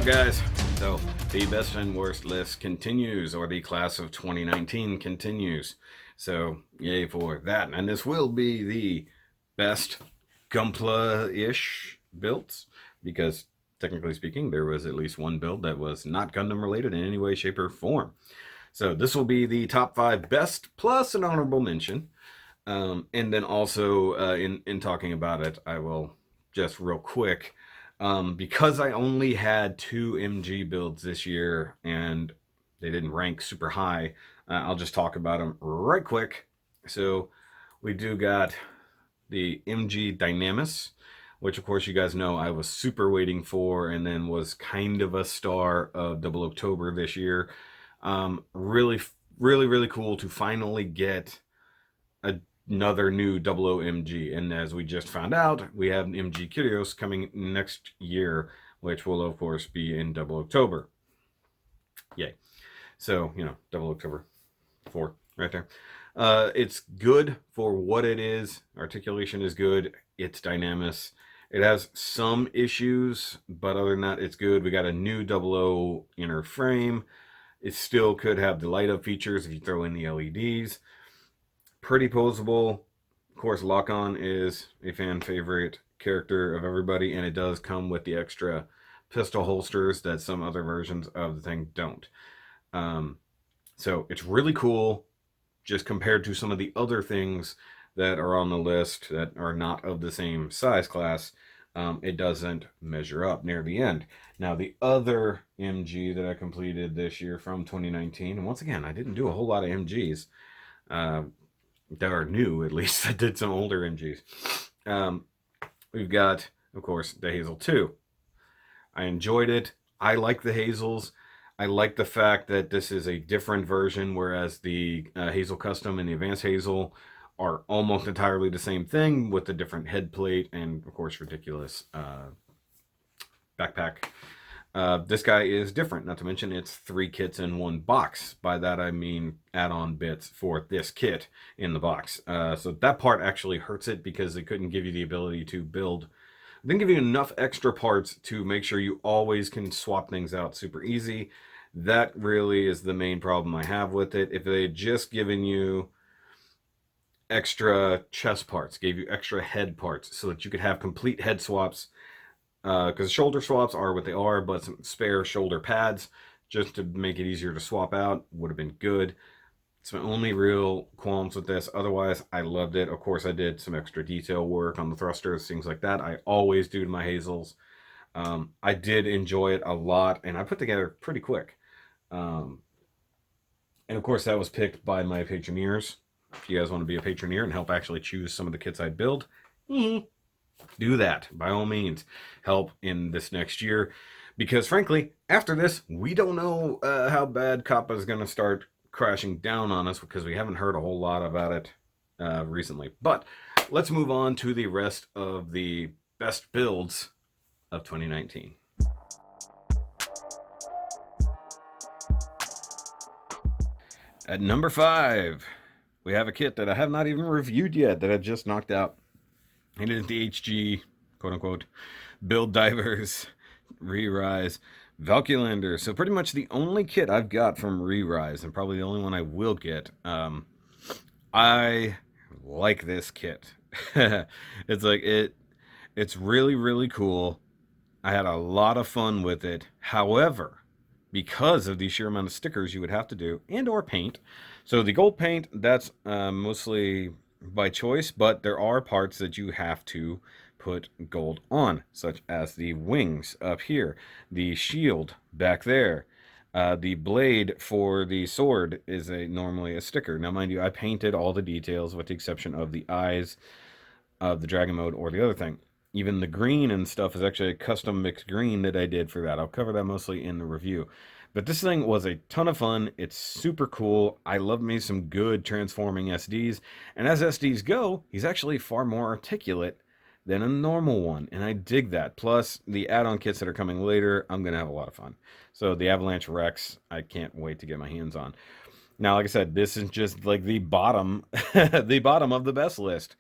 guys? So the best and worst list continues, or the class of 2019 continues. So yay for that. And this will be the best Gunpla-ish builds, because technically speaking, there was at least one build that was not Gundam related in any way, shape, or form. So this will be the top 5 best plus an honorable mention. And then also in talking about it, I will just real quick, because I only had 2 MG builds this year and they didn't rank super high, I'll just talk about them right quick. So we do got the MG Dynamis, which of course you guys know I was super waiting for, and then was kind of a star of Double October this year. Really cool to finally get another new 00 MG. And as we just found out, we have an MG Kyrios coming next year, which will of course be in Double October. Yay. So, you know, Double October 4 right there. It's good for what it is. Articulation is good. It's Dynamis. It has some issues, but other than that, it's good. We got a new 00 inner frame. It still could have the light up features if you throw in the LEDs. Pretty posable. Of course, Lock-On is a fan favorite character of everybody, and it does come with the extra pistol holsters that some other versions of the thing don't. So it's really cool, just compared to some of the other things that are on the list that are not of the same size class. It doesn't measure up near the end. Now, the other MG that I completed this year from 2019, and once again, I didn't do a whole lot of MGs. That are new, at least. I did some older MGs. We've got, of course, the Hazel 2. I enjoyed it. I like the Hazels. I like the fact that this is a different version, whereas the Hazel Custom and the Advanced Hazel are almost entirely the same thing with a different head plate and, of course, ridiculous backpack. This guy is different, not to mention it's 3 kits in 1 box. By that I mean add-on bits for this kit in the box. So that part actually hurts it, because it couldn't give you the ability to build. It didn't give you enough extra parts to make sure you always can swap things out super easy. That really is the main problem I have with it. If they had just given you extra chest parts, gave you extra head parts so that you could have complete head swaps, because shoulder swaps are what they are, but some spare shoulder pads just to make it easier to swap out would have been good. It's my only real qualms with this. Otherwise, I loved it. Of course, I did some extra detail work on the thrusters, things like that. I always do to my Hazels. I did enjoy it a lot, and I put together pretty quick. And of course, that was picked by my Patroneers. If you guys want to be a Patroneer and help actually choose some of the kits I build, do that, by all means. Help in this next year, because frankly, after this, we don't know how bad Kappa is going to start crashing down on us, because we haven't heard a whole lot about it recently. But let's move on to the rest of the best builds of 2019. At number 5, we have a kit that I have not even reviewed yet, that I just knocked out. It is the HG, quote-unquote, Build Divers Re-Rise Valkylander. So pretty much the only kit I've got from Re-Rise, and probably the only one I will get. I like this kit. It's like, it's really cool. I had a lot of fun with it. However, because of the sheer amount of stickers you would have to do, and or paint. So the gold paint, that's mostly by choice, but there are parts that you have to put gold on, such as the wings up here, the shield back there, the blade for the sword is normally a sticker. Now, mind you, I painted all the details with the exception of the eyes of the dragon mode or the other thing. Even the green and stuff is actually a custom mixed green that I did for that. I'll cover that mostly in the review. But this thing was a ton of fun. It's super cool. I love me some good transforming SDs. And as SDs go, he's actually far more articulate than a normal one. And I dig that. Plus, the add-on kits that are coming later, I'm going to have a lot of fun. So the Avalanche Rex, I can't wait to get my hands on. Now, like I said, this is just like the bottom, the bottom of the best list.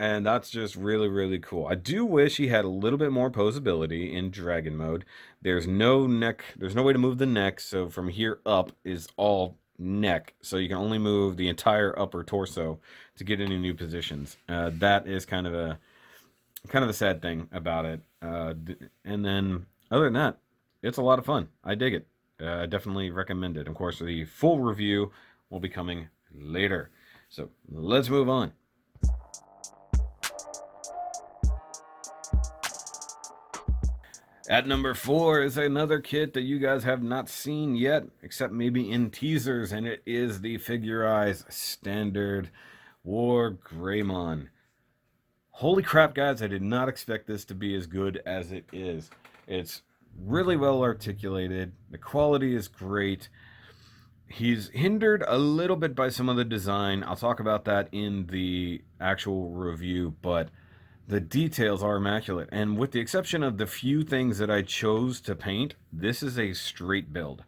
And that's just really, really cool. I do wish he had a little bit more posability in dragon mode. There's no neck, there's no way to move the neck, so from here up is all neck. So you can only move the entire upper torso to get into new positions. That is kind of a sad thing about it. And then other than that, it's a lot of fun. I dig it. I definitely recommend it. Of course, the full review will be coming later. So let's move on. At number 4 is another kit that you guys have not seen yet, except maybe in teasers, and it is the Figure-Eyes Standard War Greymon. Holy crap, guys, I did not expect this to be as good as it is. It's really well articulated. The quality is great. He's hindered a little bit by some of the design. I'll talk about that in the actual review, but the details are immaculate. And with the exception of the few things that I chose to paint, this is a straight build.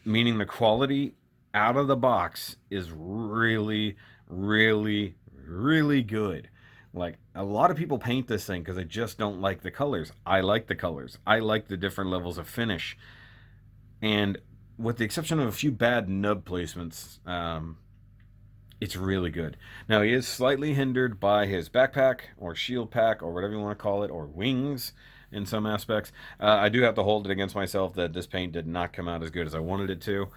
Meaning the quality out of the box is really, really, really good. Like, a lot of people paint this thing because they just don't like the colors. I like the colors. I like the different levels of finish. And with the exception of a few bad nub placements, it's really good. Now, he is slightly hindered by his backpack or shield pack or whatever you want to call it, or wings in some aspects. I do have to hold it against myself that this paint did not come out as good as I wanted it to.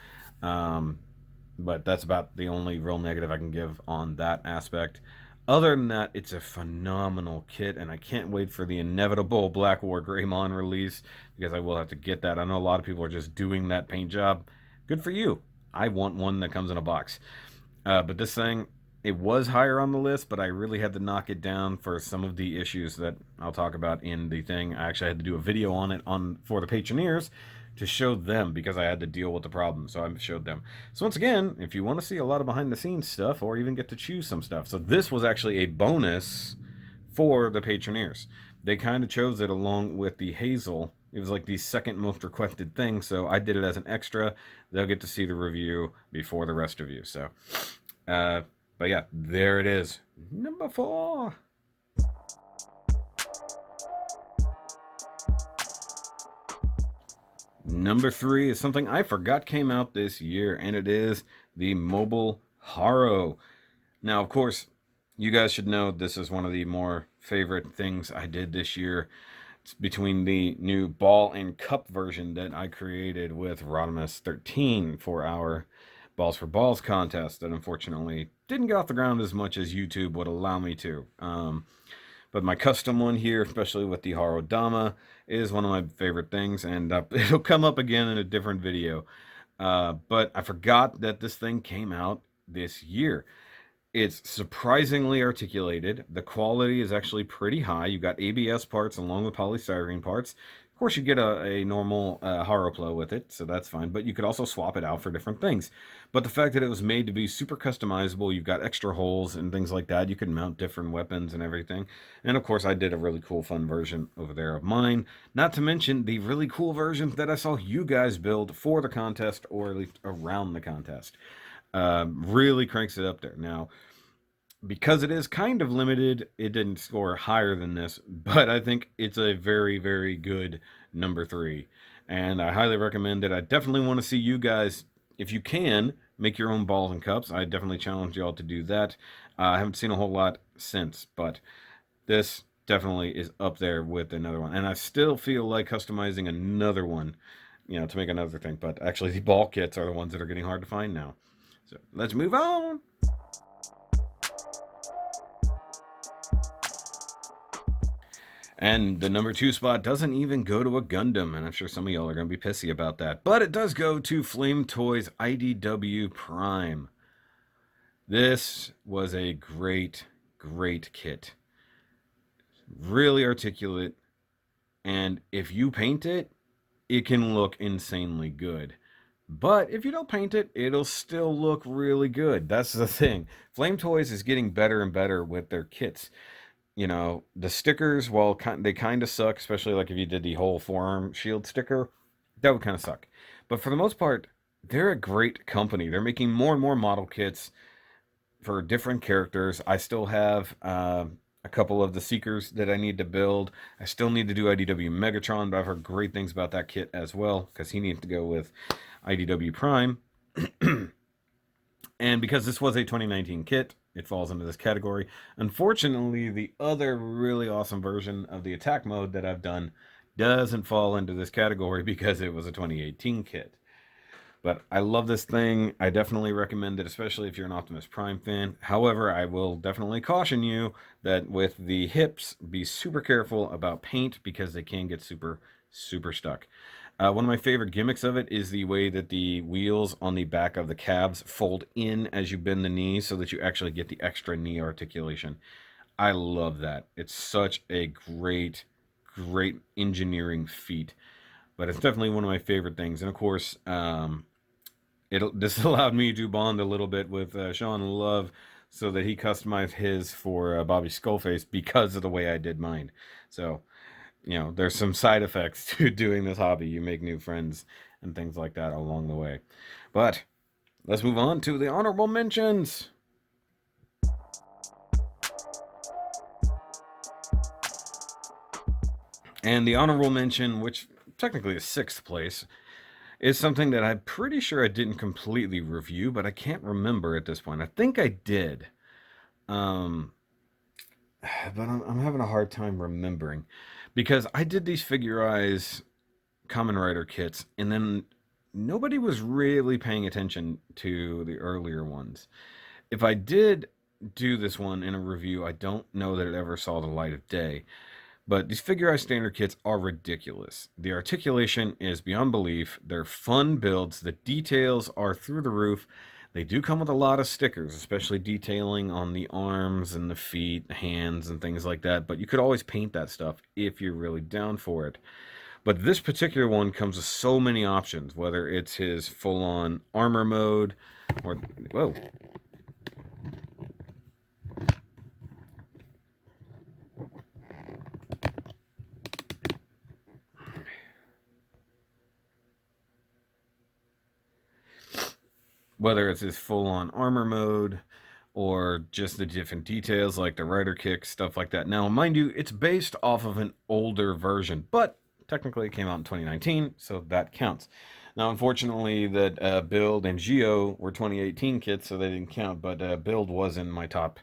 But that's about the only real negative I can give on that aspect. Other than that, it's a phenomenal kit, and I can't wait for the inevitable Black War Greymon release, because I will have to get that. I know a lot of people are just doing that paint job. Good for you. I want one that comes in a box. But this thing, it was higher on the list, but I really had to knock it down for some of the issues that I'll talk about in the thing. I actually had to do a video on it for the Patroneers to show them, because I had to deal with the problem, so I showed them. So once again, if you want to see a lot of behind the scenes stuff, or even get to choose some stuff, so this was actually a bonus for the Patroneers. They kind of chose it along with the Hazel. It was like the second most requested thing, so I did it as an extra. They'll get to see the review before the rest of you. So, but yeah, there it is. Number 4. Number 3 is something I forgot came out this year, and it is the mobile Haro. Now, of course, you guys should know this is one of the more favorite things I did this year. It's between the new ball and cup version that I created with Rodimus 13 for our Balls for Balls contest that unfortunately didn't get off the ground as much as YouTube would allow me to. But my custom one here, especially with the Haro Dama, is one of my favorite things, and it'll come up again in a different video. But I forgot that this thing came out this year. It's surprisingly articulated. The quality is actually pretty high. You've got ABS parts along with polystyrene parts. Of course, you get a normal Haroplo with it, so that's fine. But you could also swap it out for different things. But the fact that it was made to be super customizable, you've got extra holes and things like that. You can mount different weapons and everything. And of course, I did a really cool, fun version over there of mine. Not to mention the really cool versions that I saw you guys build for the contest, or at least around the contest. Really cranks it up there. Now, because it is kind of limited, it didn't score higher than this, but I think it's a very, very good number 3. And I highly recommend it. I definitely want to see you guys, if you can, make your own balls and cups. I definitely challenge y'all to do that. I haven't seen a whole lot since, but this definitely is up there with another one. And I still feel like customizing another one, to make another thing. But actually, the ball kits are the ones that are getting hard to find now. So let's move on. And the number 2 spot doesn't even go to a Gundam, and I'm sure some of y'all are going to be pissy about that. But it does go to Flame Toys IDW Prime. This was a great, great kit. Really articulate. And if you paint it, it can look insanely good. But if you don't paint it, it'll still look really good. That's the thing. Flame Toys is getting better and better with their kits. The stickers, well, they kind of suck, especially like if you did the whole forearm shield sticker, that would kind of suck. But for the most part, they're a great company. They're making more and more model kits for different characters. I still have a couple of the Seekers that I need to build. I still need to do IDW Megatron, but I've heard great things about that kit as well, because he needs to go with IDW Prime. And because this was a 2019 kit, it falls into this category. Unfortunately, the other really awesome version of the attack mode that I've done doesn't fall into this category because it was a 2018 kit. But I love this thing. I definitely recommend it, especially if you're an Optimus Prime fan. However, I will definitely caution you that with the hips, be super careful about paint because they can get super, super stuck. One of my favorite gimmicks of it is the way that the wheels on the back of the cabs fold in as you bend the knees so that you actually get the extra knee articulation. I love that. It's such a great, great engineering feat. But it's definitely one of my favorite things. And of course, this allowed me to bond a little bit with Sean Love so that he customized his for Bobby Skullface because of the way I did mine. So, you know, there's some side effects to doing this hobby. You make new friends and things like that along the way. But let's move on to the honorable mentions. And the honorable mention, which technically is 6th place, is something that I'm pretty sure I didn't completely review, but I can't remember at this point. I think I did. But I'm having a hard time remembering because I did these Figure Eyes Kamen Rider kits, and then nobody was really paying attention to the earlier ones. If I did do this one in a review, I don't know that it ever saw the light of day. But these Figure Eye standard kits are ridiculous. The articulation is beyond belief. They're fun builds. The details are through the roof. They do come with a lot of stickers, especially detailing on the arms and the feet, hands, and things like that. But you could always paint that stuff if you're really down for it. But this particular one comes with so many options, whether it's his full-on armor mode or... Whoa. Whether it's his full-on armor mode or just the different details like the rider kick, stuff like that. Now, mind you, it's based off of an older version, but technically it came out in 2019, so that counts. Now, unfortunately, that Build and Geo were 2018 kits, so they didn't count, but Build was in my top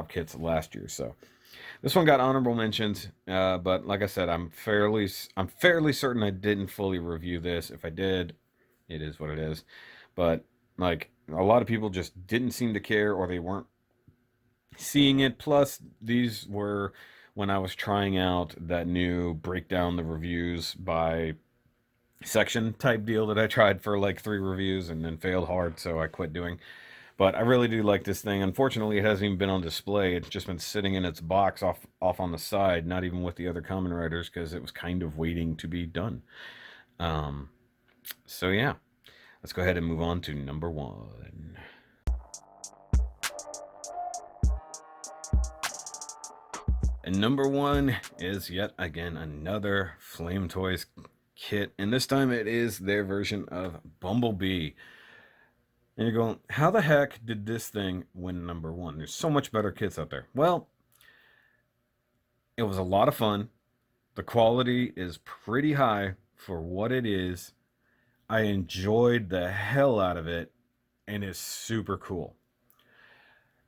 kits last year, so... This one got honorable mentions, but like I said, I'm fairly certain I didn't fully review this. If I did, it is what it is. But like a lot of people just didn't seem to care, or they weren't seeing it. Plus, these were when I was trying out that new breakdown the reviews by section type deal that I tried for like 3 reviews and then failed hard, so I quit doing. But I really do like this thing. Unfortunately, it hasn't even been on display. It's just been sitting in its box off on the side, not even with the other Kamen Riders, because it was kind of waiting to be done. So yeah, let's go ahead and move on to number 1. And number 1 is yet again another Flame Toys kit, and this time it is their version of Bumblebee. And you're going, how the heck did this thing win number 1? There's so much better kits out there. Well, it was a lot of fun. The quality is pretty high for what it is. I enjoyed the hell out of it, and it's super cool.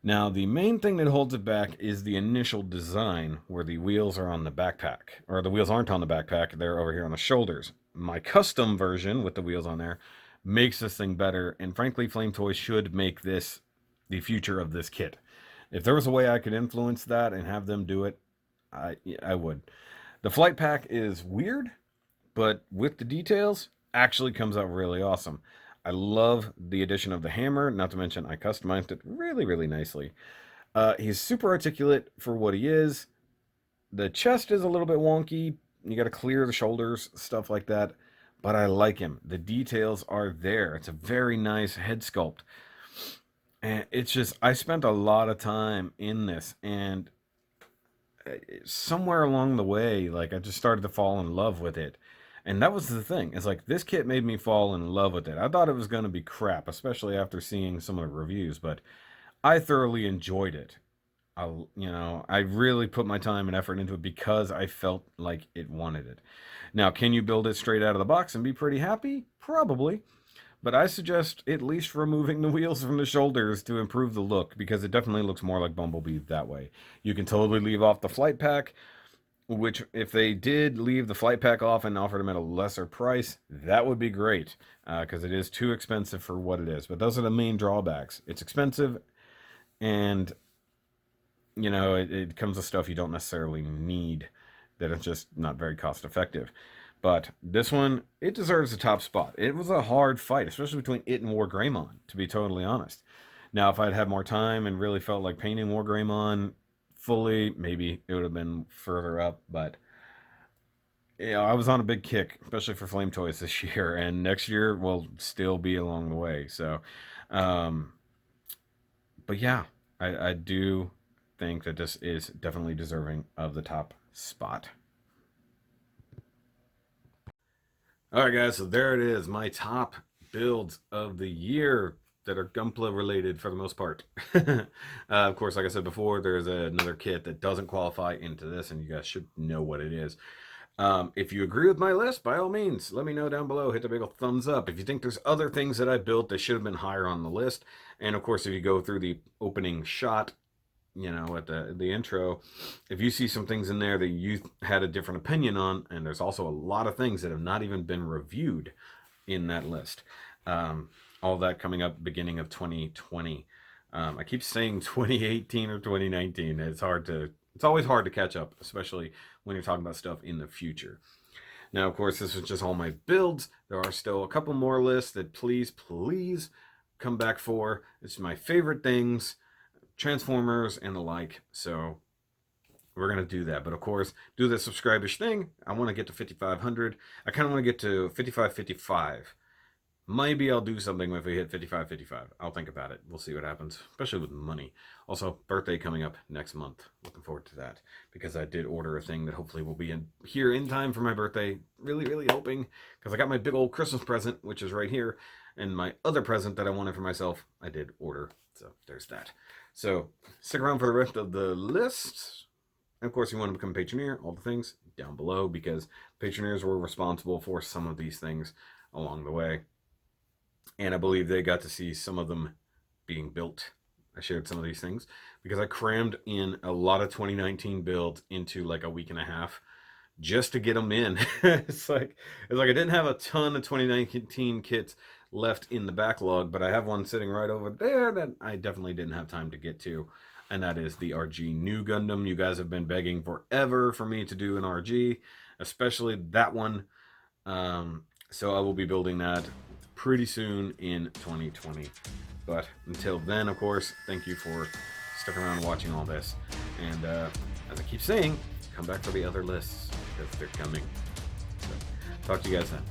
Now, the main thing that holds it back is the initial design, where the wheels are on the backpack. Or the wheels aren't on the backpack, they're over here on the shoulders. My custom version with the wheels on there makes this thing better, and frankly, Flame Toys should make this the future of this kit. If there was a way I could influence that and have them do it, I would. The flight pack is weird, but with the details, actually comes out really awesome. I love the addition of the hammer, not to mention I customized it really, really nicely. He's super articulate for what he is. The chest is a little bit wonky. You got to clear the shoulders, stuff like that. But I like him. The details are there. It's a very nice head sculpt. And it's just, I spent a lot of time in this, and somewhere along the way, like, I just started to fall in love with it. And that was the thing. It's like, this kit made me fall in love with it. I thought it was going to be crap, especially after seeing some of the reviews, but I thoroughly enjoyed it. I really put my time and effort into it because I felt like it wanted it. Now, can you build it straight out of the box and be pretty happy? Probably. But I suggest at least removing the wheels from the shoulders to improve the look, because it definitely looks more like Bumblebee that way. You can totally leave off the flight pack, which if they did leave the flight pack off and offered them at a lesser price, that would be great, because it is too expensive for what it is. But those are the main drawbacks. It's expensive, and it comes with stuff you don't necessarily need, that it's just not very cost effective. But this one, it deserves the top spot. It was a hard fight, especially between it and War Greymon, to be totally honest. Now, if I'd had more time and really felt like painting War Greymon fully, maybe it would have been further up. But I was on a big kick, especially for Flame Toys this year, and next year will still be along the way. So, but yeah, I do think that this is definitely deserving of the top spot. All right, guys, so there it is, my top builds of the year that are Gunpla related for the most part. Of course, like I said before, there's another kit that doesn't qualify into this, and you guys should know what it is. If you agree with my list, by all means, let me know down below. Hit the big old thumbs up. If you think there's other things that I built that should have been higher on the list, and of course, if you go through the opening shot, at the intro, if you see some things in there that you had a different opinion on, and there's also a lot of things that have not even been reviewed in that list. All that coming up beginning of 2020. I keep saying 2018 or 2019. It's always hard to catch up, especially when you're talking about stuff in the future. Now, of course, this is just all my builds. There are still a couple more lists that please come back for. It's my favorite things, Transformers and the like. So we're going to do that. But of course, do the subscribe-ish thing. I want to get to 5,500. I kind of want to get to 55. Maybe I'll do something if we hit 55. I'll think about it. We'll see what happens, especially with money. Also, birthday coming up next month. Looking forward to that, because I did order a thing that hopefully will be here in time for my birthday. Really, really hoping, because I got my big old Christmas present, which is right here, and my other present that I wanted for myself, I did order. So there's that. So stick around for the rest of the list. And of course, if you want to become a Patroneer, all the things down below, because Patroneers were responsible for some of these things along the way. And I believe they got to see some of them being built. I shared some of these things because I crammed in a lot of 2019 builds into like a week and a half just to get them in. It's like I didn't have a ton of 2019 kits left in the backlog, but I have one sitting right over there that I definitely didn't have time to get to, and that is the RG New Gundam. You guys have been begging forever for me to do an RG, especially that one. So I will be building that pretty soon in 2020. But until then, of course, thank you for sticking around and watching all this. And as I keep saying, come back for the other lists, because they're coming. So, talk to you guys then.